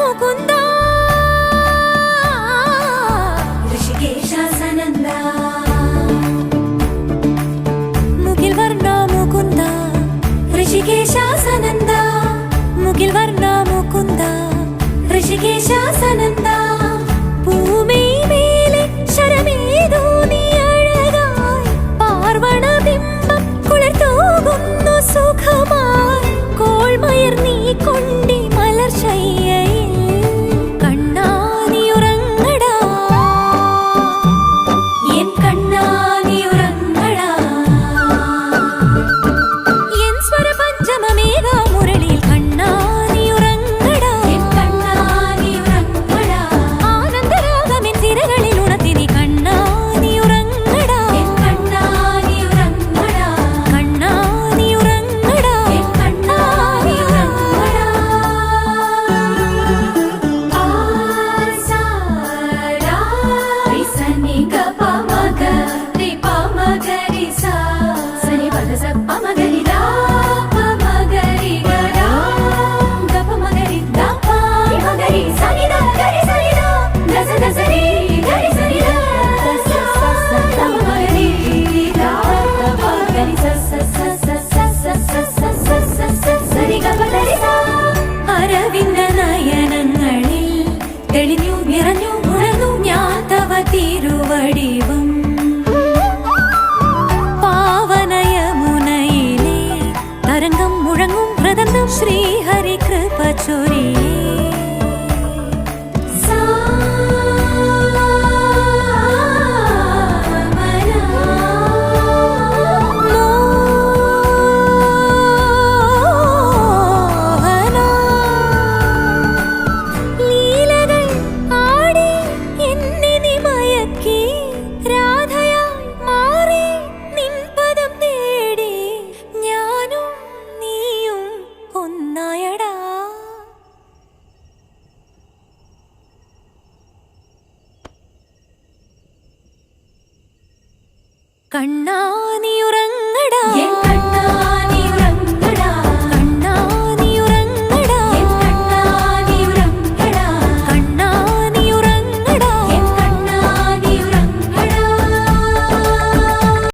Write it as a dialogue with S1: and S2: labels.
S1: मुकुंदा ऋषिकेशासनंदा मुगिल वर्णा मुकुंदा ऋषिकेशासनंदा मुगिल वर्णा मुकुंदा ऋषिकेशासनंदा भूमि मेले शरमेदो नी अഴകായി പാർവണ ബിംബം കുളിർതൂകുന്നു സുഖമായി കോൾമയർ നീ കൊണ്ടി മലർശയ്യയിൽ കണ്ണാ നീ ഉറങ്ങടാ എൻ കണ്ണാ നീ ഉറങ്ങടാ എൻ സ്വര പഞ്ചമമേഘ മുരളിയിൽ കണ്ണാ നീ ഉറങ്ങടാ എൻ കണ്ണാ നീ ഉറങ്ങടാ ആനന്ദരാഗമെൻ സിരകളിൽ ഉണർത്തി നീ കണ്ണാ നീ ഉറങ്ങടാ എൻ കണ്ണാ നീ ഉറങ്ങടാ കണ്ണാ നീ ഉറങ്ങടാ എൻ കണ്ണാ നീ ഉറങ്ങടാ ആസാരാ റിസനി ഗപമഗ രിപമഗരി സാ സനി പദസ പമഗരി ദാ പമഗരി ഗരാ ഗപമഗരി ദാ പമഗരി സനി ദാ ഗരി സനി ദാ ദസ ദസരി ഗരി സനി ദാ ദസ സസ പമഗരി ദാ പമഗരി സസ സസ സസ സസ സസ സരി ഗപദരി സാ അരവിന്ദ നയനങ്ങളിൽ തെളിഞ്ഞു നിറഞ്ഞു ഉണർന്നു ഞാൻ തവ തിരുവടിവും പാവനയമുനയിലെ തരംഗം മുഴങ്ങും മൃദംഗം ശ്രീഹരി കൃപ ചൊരിയേ ലീലകൾ ആടി എന്നെ നീ മയക്കി രാധയായി മാറി നിൻ പദം തേടി ഞാനും നീയും ഒന്നായടാ കണ്ണാ നീ